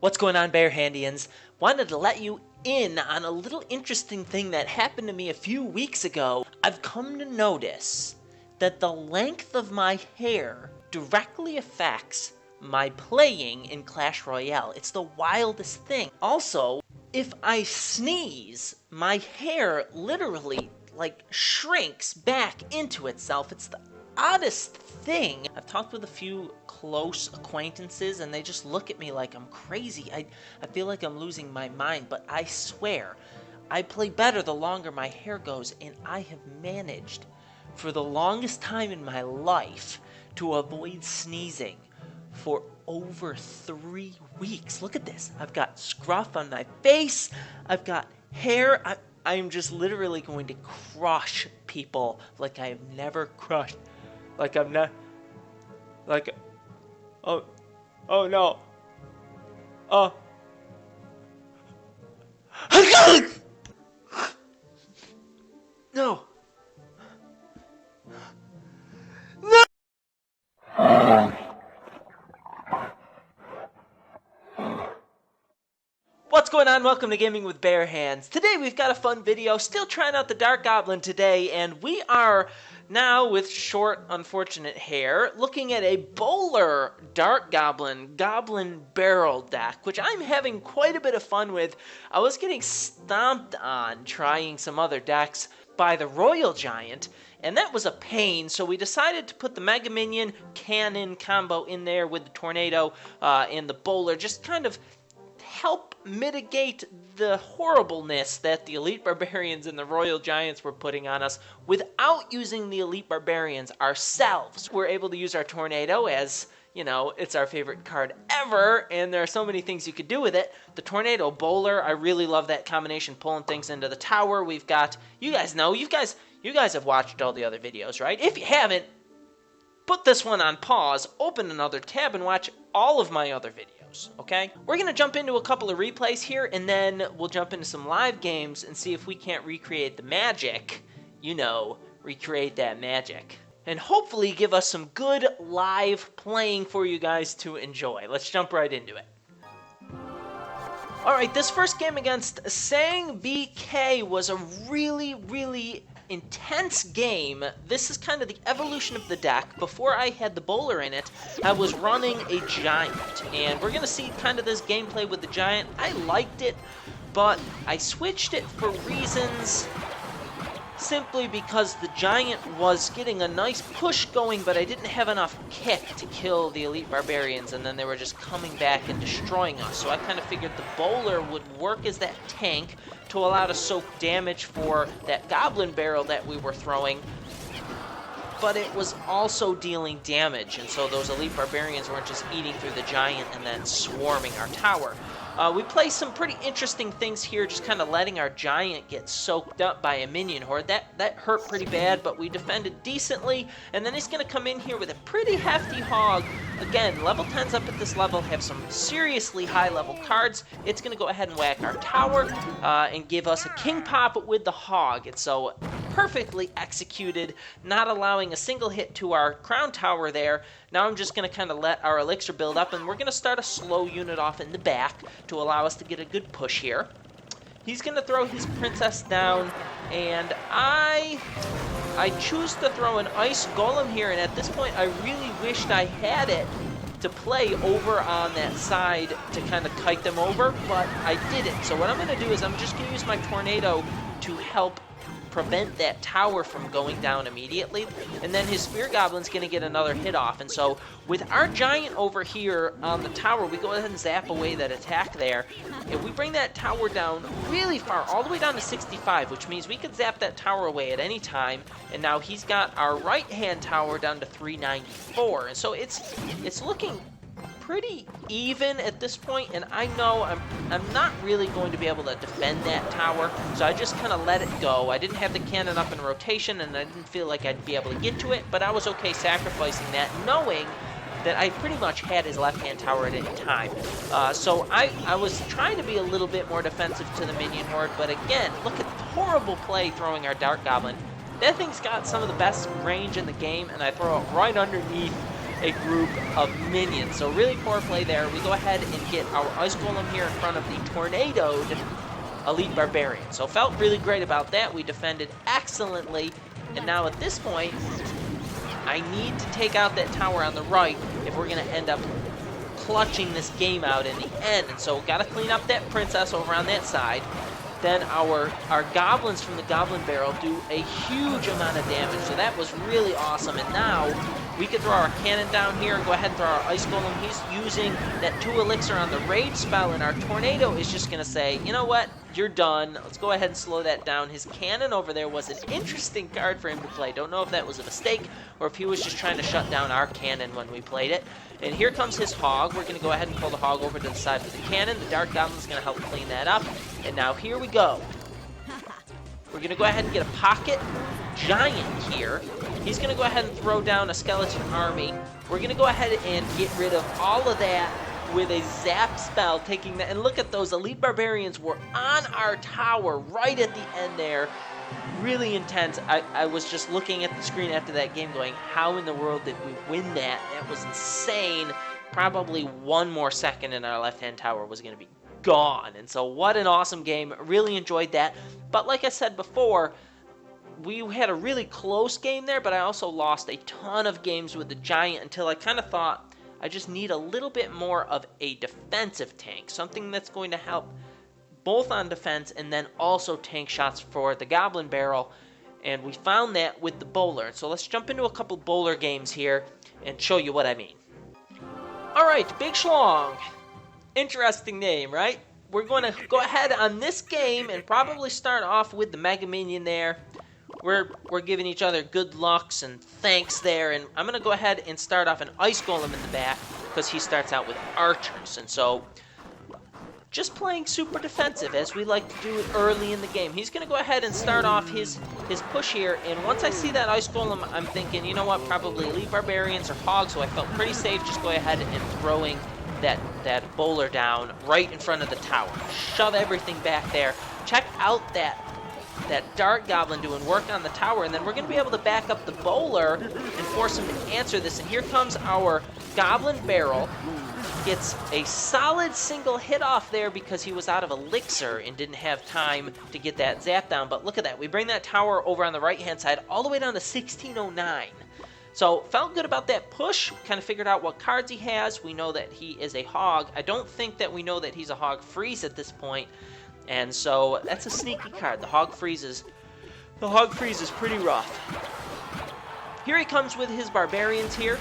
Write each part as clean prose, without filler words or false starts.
What's going on, Bearhandians? Wanted to let you in on a little interesting thing that happened to me a few weeks ago. I've come to notice that the length of my hair directly affects my playing in Clash Royale. It's the wildest thing. Also, if I sneeze, my hair literally shrinks back into itself. It's the oddest thing. I've talked with a few close acquaintances and they just look at me like I'm crazy. I feel like I'm losing my mind, but I swear I play better the longer my hair goes, and I have managed for the longest time in my life to avoid sneezing for over 3 weeks. Look at this. I've got scruff on my face. I've got hair. I'm just literally going to crush people like I have never crushed. Like I'm not, like, oh no, no, no. What's going on? Welcome to Gaming with Bare Hands. Today we've got a fun video, still trying out the Dart Goblin today, and we are now with short, unfortunate hair, looking at a bowler Dart Goblin, Goblin Barrel deck, which I'm having quite a bit of fun with. I was getting stomped on trying some other decks by the Royal Giant, and that was a pain, so we decided to put the Mega Minion Cannon combo in there with the Tornado and the bowler, just kind of help mitigate the horribleness that the Elite Barbarians and the Royal Giants were putting on us without using the Elite Barbarians ourselves. We're able to use our Tornado as, you know, it's our favorite card ever, and there are so many things you could do with it. The Tornado Bowler, I really love that combination, pulling things into the tower. We've got, you guys know, you guys have watched all the other videos, right? If you haven't, put this one on pause, open another tab, and watch all of my other videos, okay? We're going to jump into a couple of replays here, and then we'll jump into some live games and see if we can't recreate the magic. You know, recreate that magic. And hopefully give us some good live playing for you guys to enjoy. Let's jump right into it. Alright, this first game against Sang BK was a really intense game. This is kind of the evolution of the deck. Before I had the bowler in it, I was running a giant, and we're gonna see kind of this gameplay with the giant. I liked it, but I switched it for reasons simply because the giant was getting a nice push going, but I didn't have enough kick to kill the Elite Barbarians, and then they were just coming back and destroying us. So I kind of figured the bowler would work as that tank to allow to soak damage for that Goblin Barrel that we were throwing, but it was also dealing damage, and so those Elite Barbarians weren't just eating through the giant and then swarming our tower. We play some pretty interesting things here, just kind of letting our giant get soaked up by a minion horde. That hurt pretty bad, but we defended decently, and then he's going to come in here with a pretty hefty hog. Again, level 10s up at this level have some seriously high-level cards. It's going to go ahead and whack our tower and give us a king pop with the hog. It's so perfectly executed, not allowing a single hit to our crown tower there. Now I'm just going to kind of let our elixir build up, and we're going to start a slow unit off in the back to allow us to get a good push here. He's going to throw his princess down, and I choose to throw an ice golem here, and at this point I really wished I had it to play over on that side to kind of kite them over, but I didn't. So what I'm going to do is I'm just going to use my tornado to help prevent that tower from going down immediately, and then his spear goblin's going to get another hit off. And so with our giant over here on the tower, we go ahead and zap away that attack there, and we bring that tower down really far, all the way down to 65, which means we could zap that tower away at any time. And now he's got our right hand tower down to 394, and so it's looking pretty even at this point, and I know I'm not really going to be able to defend that tower, so I just kind of let it go. I didn't have the cannon up in rotation, and I didn't feel like I'd be able to get to it, but I was okay sacrificing that, knowing that I pretty much had his left-hand tower at any time. So I was trying to be a little bit more defensive to the minion horde, but again, look at the horrible play throwing our Dart Goblin. That thing's got some of the best range in the game, and I throw it right underneath a group of minions. So really poor play there. We go ahead and get our Ice Golem here in front of the tornadoed Elite Barbarian. So felt really great about that. We defended excellently. And now at this point, I need to take out that tower on the right if we're going to end up clutching this game out in the end. And so got to clean up that princess over on that side. Then our goblins from the Goblin Barrel do a huge amount of damage. So that was really awesome. And now we can throw our cannon down here and go ahead and throw our Ice Golem. He's using that 2 elixir on the Rage spell, and our Tornado is just going to say, you know what, you're done. Let's go ahead and slow that down. His cannon over there was an interesting card for him to play. Don't know if that was a mistake or if he was just trying to shut down our cannon when we played it. And here comes his Hog. We're going to go ahead and pull the Hog over to the side of the cannon. The Dart Goblin is going to help clean that up. And now here we go. We're going to go ahead and get a Pocket Giant here. He's going to go ahead and throw down a Skeleton Army. We're going to go ahead and get rid of all of that with a Zap spell, taking that. And look at those Elite Barbarians were on our tower right at the end there. Really intense. I was just looking at the screen after that game going, how in the world did we win that? That was insane. Probably one more second and our left-hand tower was going to be gone. And so what an awesome game. Really enjoyed that. But like I said before, we had a really close game there, but I also lost a ton of games with the Giant until I kind of thought I just need a little bit more of a defensive tank, something that's going to help both on defense and then also tank shots for the Goblin Barrel, and we found that with the Bowler. So let's jump into a couple Bowler games here and show you what I mean. Alright, Big Schlong. Interesting name, right? We're going to go ahead on this game and probably start off with the Mega Minion there. We're giving each other good lucks and thanks there, and I'm going to go ahead and start off an Ice Golem in the back because he starts out with archers, and so just playing super defensive as we like to do it early in the game. He's going to go ahead and start off his push here, and once I see that Ice Golem, I'm thinking, you know what, probably Elite Barbarians or Hogs, so I felt pretty safe just go ahead and throwing that Bowler down right in front of the tower. Shove everything back there. Check out that Dart Goblin doing work on the tower, and then we're going to be able to back up the Bowler and force him to answer this. And here comes our Goblin Barrel. Gets a solid single hit off there because he was out of elixir and didn't have time to get that zap down. But look at that. We bring that tower over on the right-hand side all the way down to 1609. So felt good about that push. Kind of figured out what cards he has. We know that he is a Hog. I don't think that we know that he's a Hog Freeze at this point. And so that's a sneaky card. The Hog Freeze is pretty rough. Here he comes with his Barbarians here.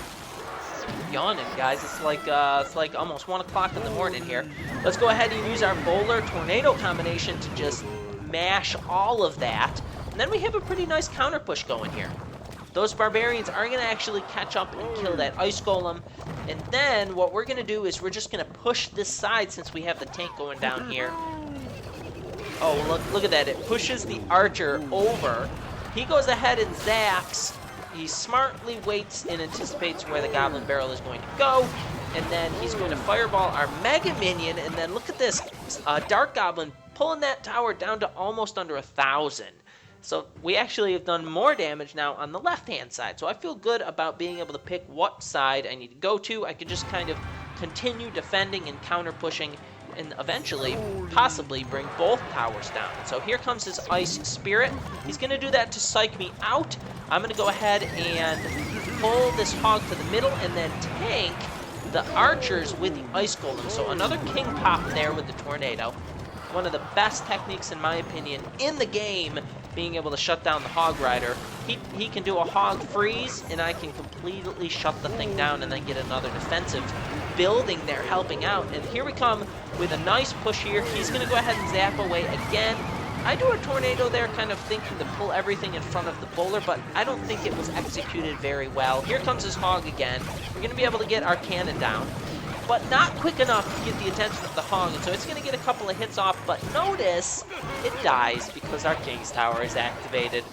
Yawning, guys. It's like almost 1 o'clock in the morning here. Let's go ahead and use our Bowler Tornado combination to just mash all of that. And then we have a pretty nice counter push going here. Those Barbarians are going to actually catch up and kill that Ice Golem. And then what we're going to do is we're just going to push this side since we have the tank going down here. Oh, look at that. It pushes the archer over. He goes ahead and zaps. He smartly waits and anticipates where the Goblin Barrel is going to go. And then he's going to fireball our Mega Minion. And then look at this. Dart Goblin pulling that tower down to almost under 1,000. So we actually have done more damage now on the left-hand side. So I feel good about being able to pick what side I need to go to. I can just kind of continue defending and counter-pushing and eventually, possibly, bring both towers down. So here comes his Ice Spirit. He's going to do that to psych me out. I'm going to go ahead and pull this Hog to the middle and then tank the archers with the Ice Golem. So another King Pop there with the Tornado. One of the best techniques, in my opinion, in the game, being able to shut down the Hog Rider. He can do a Hog Freeze, and I can completely shut the thing down and then get another defensive building there helping out. And here we come with a nice push here. He's going to go ahead and zap away again. I do a Tornado there, kind of thinking to pull everything in front of the Bowler, but I don't think it was executed very well. Here comes his Hog again. We're going to be able to get our cannon down, but not quick enough to get the attention of the Hog, and so it's going to get a couple of hits off, but notice it dies because our King's Tower is activated.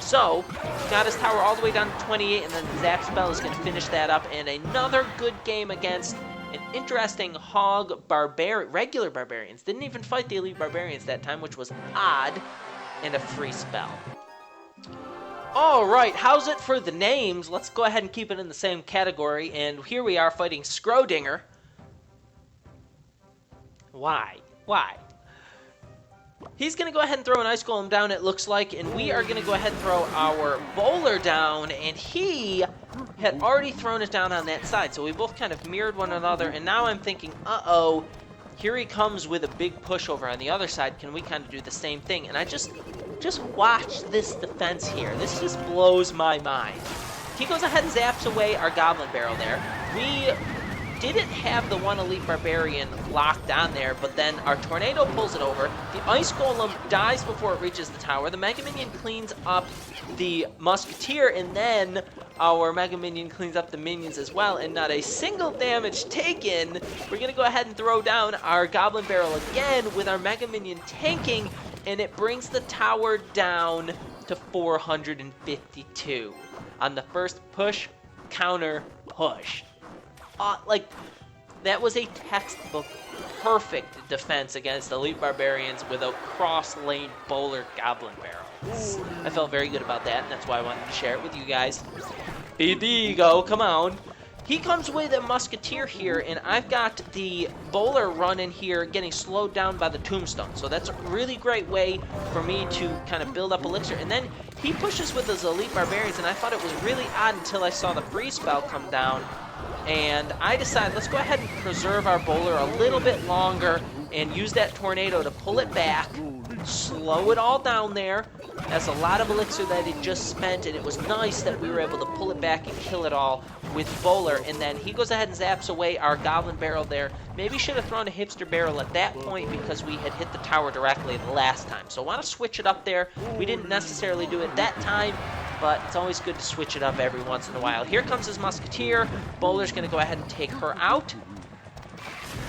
So, got his tower all the way down to 28, and then the Zap spell is going to finish that up, and another good game against an interesting Hog regular Barbarians. Didn't even fight the Elite Barbarians that time, which was odd, and a free spell. All right, how's it for the names? Let's go ahead and keep it in the same category. And here we are fighting Scrodinger. Why? Why? He's going to go ahead and throw an Ice Golem down, it looks like, and we are going to go ahead and throw our Bowler down, and he had already thrown it down on that side, so we both kind of mirrored one another, and now I'm thinking, uh-oh, here he comes with a big push over on the other side. Can we kind of do the same thing? And I just watch this defense here. This just blows my mind. He goes ahead and zaps away our Goblin Barrel there. We didn't have the one Elite Barbarian locked on there, but then our Tornado pulls it over. The Ice Golem dies before it reaches the tower. The Mega Minion cleans up the Musketeer, and then our Mega Minion cleans up the minions as well, and not a single damage taken. We're going to go ahead and throw down our Goblin Barrel again with our Mega Minion tanking, and it brings the tower down to 452 on the first push, counter, push. Like, that was a textbook perfect defense against Elite Barbarians with a cross-lane Bowler Goblin Barrel. I felt very good about that, and that's why I wanted to share it with you guys. There you go, come on. He comes with a Musketeer here, and I've got the Bowler running here getting slowed down by the Tombstone. So that's a really great way for me to kind of build up Elixir. And then he pushes with his Elite Barbarians, and I thought it was really odd until I saw the Freeze spell come down. And I decided, let's go ahead and preserve our Bowler a little bit longer and use that Tornado to pull it back, slow it all down there. That's a lot of Elixir that it just spent, and it was nice that we were able to pull it back and kill it all with Bowler. And then he goes ahead and zaps away our Goblin Barrel there. Maybe should have thrown a Hipster Barrel at that point because we had hit the tower directly the last time. So I want to switch it up there. We didn't necessarily do it that time, but it's always good to switch it up every once in a while. Here comes his Musketeer. Bowler's going to go ahead and take her out.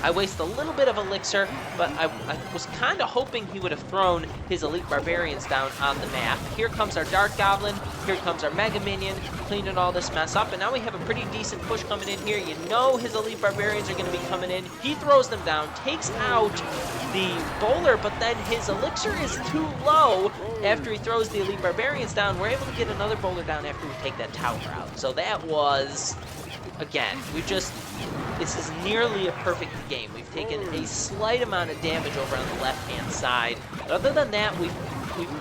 I waste a little bit of Elixir, but I was kind of hoping he would have thrown his Elite Barbarians down on the map. Here comes our Dart Goblin. Here comes our Mega Minion, cleaning all this mess up. And now we have a pretty decent push coming in here. You know his Elite Barbarians are going to be coming in. He throws them down, takes out the Bowler, but then his Elixir is too low. After he throws the Elite Barbarians down, we're able to get another Bowler down after we take that tower out. So that was, again, this is nearly a perfect game. We've taken a slight amount of damage over on the left-hand side. But other than that, we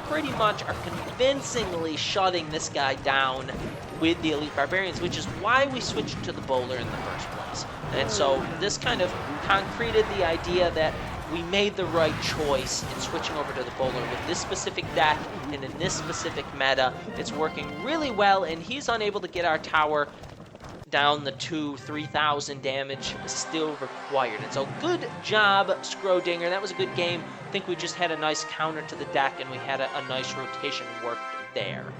pretty much are convincingly shutting this guy down with the Elite Barbarians, which is why we switched to the Bowler in the first place. And so this kind of concreted the idea that we made the right choice in switching over to the Bowler with this specific deck and in this specific meta. It's working really well, and he's unable to get our tower down the 2,000-3,000 damage still required. And so good job, Scrodinger. That was a good game. I think we just had a nice counter to the deck, and we had a nice rotation work there.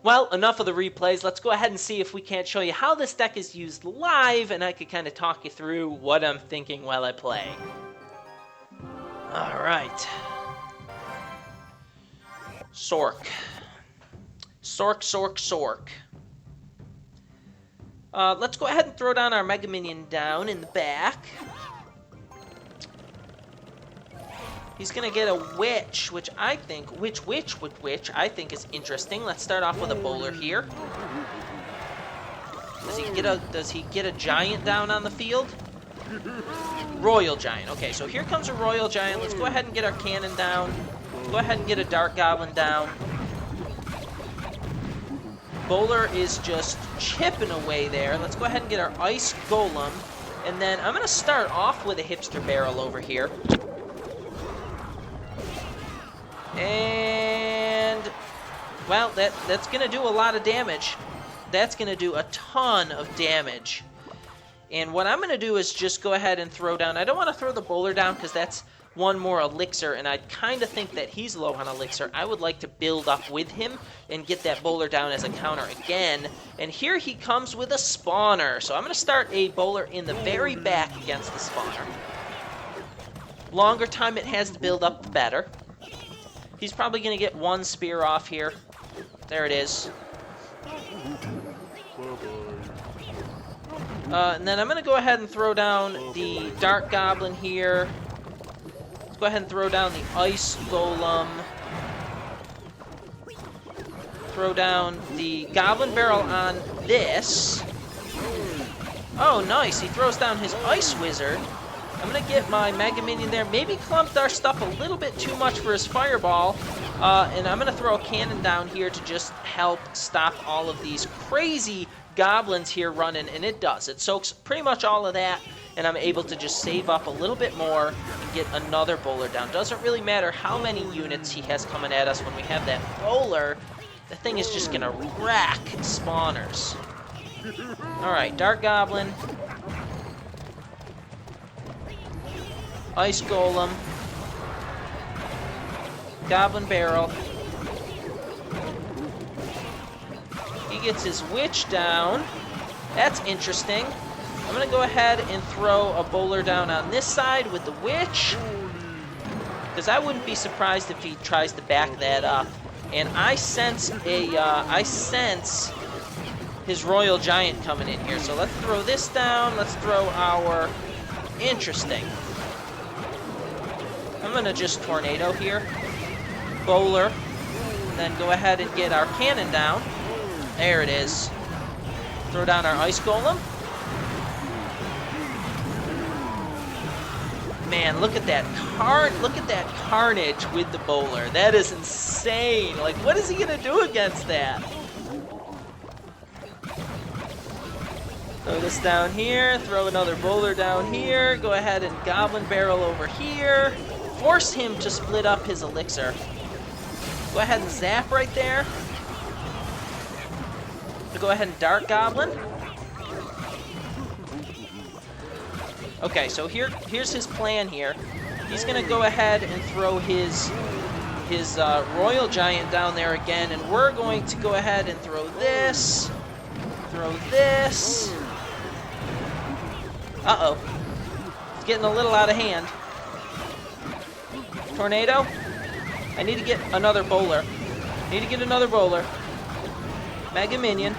Well, enough of the replays. Let's go ahead and see if we can't show you how this deck is used live, and I could kind of talk you through what I'm thinking while I play. All right. Sork. Sork, Sork, Sork. Let's go ahead and throw down our Mega Minion down in the back. He's gonna get a Witch, which I think, which I think is interesting. Let's start off with a Bowler here. Does he get a Giant down on the field? Royal Giant. Okay, so here comes a Royal Giant. Let's go ahead and get our cannon down. Go ahead and get a Dart Goblin down. Bowler is just chipping away there. Let's go ahead and get our Ice Golem. And then I'm going to start off with a Hipster Barrel over here. And, well, that's going to do a lot of damage. That's going to do a ton of damage. And what I'm going to do is just go ahead and throw down. I don't want to throw the Bowler down because that's one more Elixir, and I kind of think that he's low on Elixir. I would like to build up with him and get that Bowler down as a counter again. And here he comes with a Spawner. So I'm going to start a Bowler in the very back against the Spawner. Longer time it has to build up, the better. He's probably going to get one spear off here. There it is. And then I'm going to go ahead and throw down the Dart Goblin here. Go ahead and throw down the Ice Golem. throw down the Goblin Barrel on this. Oh, nice. He throws down his Ice Wizard. I'm going to get my Mega Minion there. Maybe clumped our stuff a little bit too much for his Fireball. And I'm going to throw a cannon down here to just help stop all of these crazy goblins here running. And it does. It soaks pretty much all of that. And I'm able to just save up a little bit more and get another bowler down. Doesn't really matter how many units he has coming at us when we have that bowler. The thing is just going to rack spawners. Alright, Dart Goblin. Ice Golem. Goblin Barrel. He gets his Witch down. That's interesting. I'm going to go ahead and throw a bowler down on this side with the Witch. Because I wouldn't be surprised if he tries to back that up. And I sense his Royal Giant coming in here. So let's throw this down. Let's throw our... Interesting. I'm going to just Tornado here. Bowler. Then go ahead and get our cannon down. There it is. Throw down our Ice Golem. Man, look at that carnage with the bowler. That is insane. Like, what is he going to do against that? Throw this down here. Throw another bowler down here. Go ahead and Goblin Barrel over here. Force him to split up his elixir. Go ahead and zap right there. Go ahead and Dart Goblin. Okay, so here's his plan here. He's going to go ahead and throw his Royal Giant down there again, and we're going to go ahead and throw this. Throw this. Uh-oh. It's getting a little out of hand. Tornado. I need to get another bowler. Mega Minion.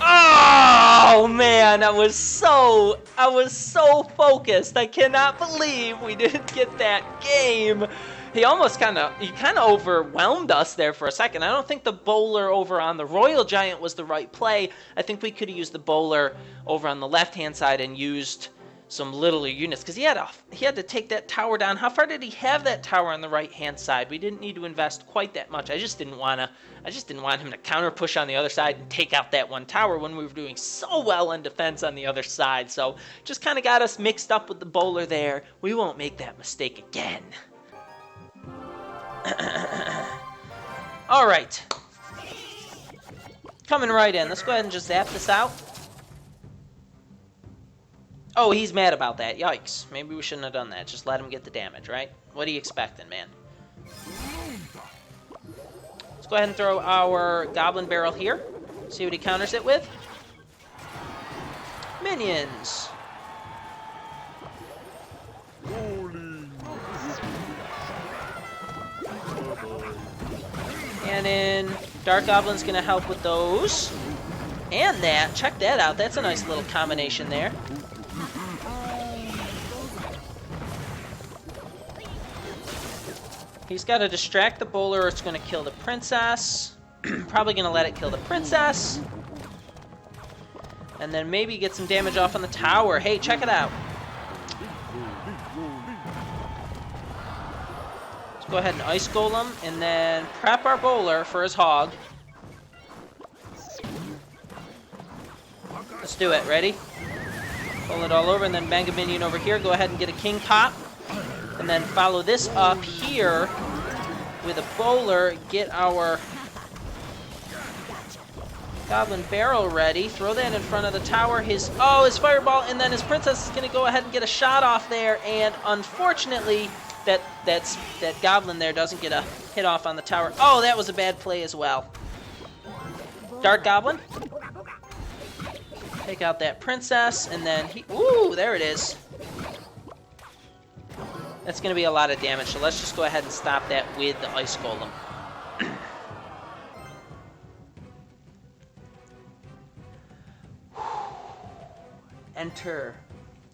Oh man, I was so focused. I cannot believe we didn't get that game. He kind of overwhelmed us there for a second. I don't think the bowler over on the Royal Giant was the right play. I think we could have used the bowler over on the left-hand side and used some littler units, because he had to take that tower down. How far did he have that tower on the right-hand side? We didn't need to invest quite that much. I just didn't want him to counter push on the other side and take out that one tower when we were doing so well in defense on the other side. So just kind of got us mixed up with the bowler there. We won't make that mistake again. All right. Coming right in. Let's go ahead and just zap this out. Oh, he's mad about that. Yikes. Maybe we shouldn't have done that. Just let him get the damage, right? What are you expecting, man? Let's go ahead and throw our Goblin Barrel here. See what he counters it with. Minions. And then Dart Goblin's going to help with those. And that. Check that out. That's a nice little combination there. He's got to distract the bowler or it's going to kill the princess. Probably going to let it kill the princess. And then maybe get some damage off on the tower. Hey, check it out. Let's go ahead and Ice Golem and then prep our bowler for his hog. Let's do it. Ready? Pull it all over and then Mega Minion over here. Go ahead and get a King Pop. And then follow this up here with a bowler. Get our Goblin Barrel ready. Throw that in front of the tower. His Fireball, and then his Princess is going to go ahead and get a shot off there. And unfortunately, that Goblin there doesn't get a hit off on the tower. Oh, that was a bad play as well. Dart Goblin. Take out that Princess, and then ooh, there it is. That's going to be a lot of damage, so let's just go ahead and stop that with the Ice Golem. Enter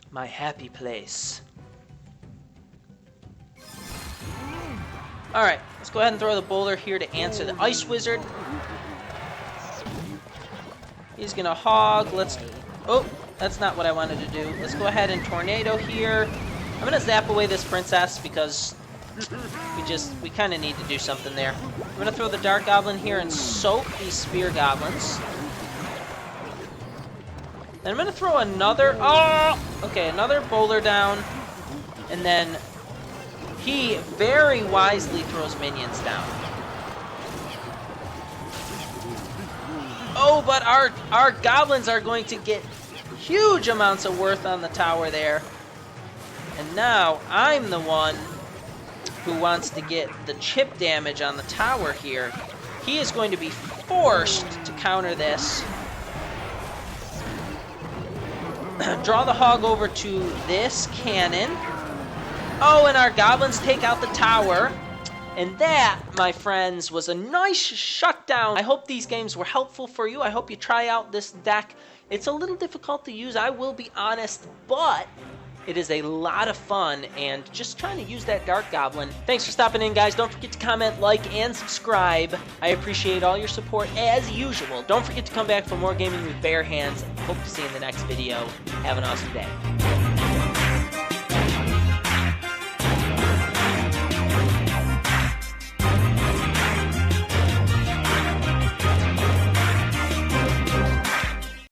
my happy place. Alright, let's go ahead and throw the boulder here to answer the Ice Wizard. He's gonna hog. Oh, that's not what I wanted to do. Let's go ahead and tornado here. I'm gonna zap away this princess because we kind of need to do something there. I'm gonna throw the Dart Goblin here and soak these Spear Goblins. Then I'm gonna throw another, another boulder down, and then he very wisely throws minions down. Oh, but our goblins are going to get huge amounts of worth on the tower there. And now I'm the one who wants to get the chip damage on the tower here. He is going to be forced to counter this. Draw the hog over to this cannon. Oh, and our goblins take out the tower. And that, my friends, was a nice shutdown. I hope these games were helpful for you. I hope you try out this deck. It's a little difficult to use, I will be honest, but it is a lot of fun, and just trying to use that Dart Goblin. Thanks for stopping in, guys. Don't forget to comment, like, and subscribe. I appreciate all your support, as usual. Don't forget to come back for more gaming with bare hands. Hope to see you in the next video. Have an awesome day.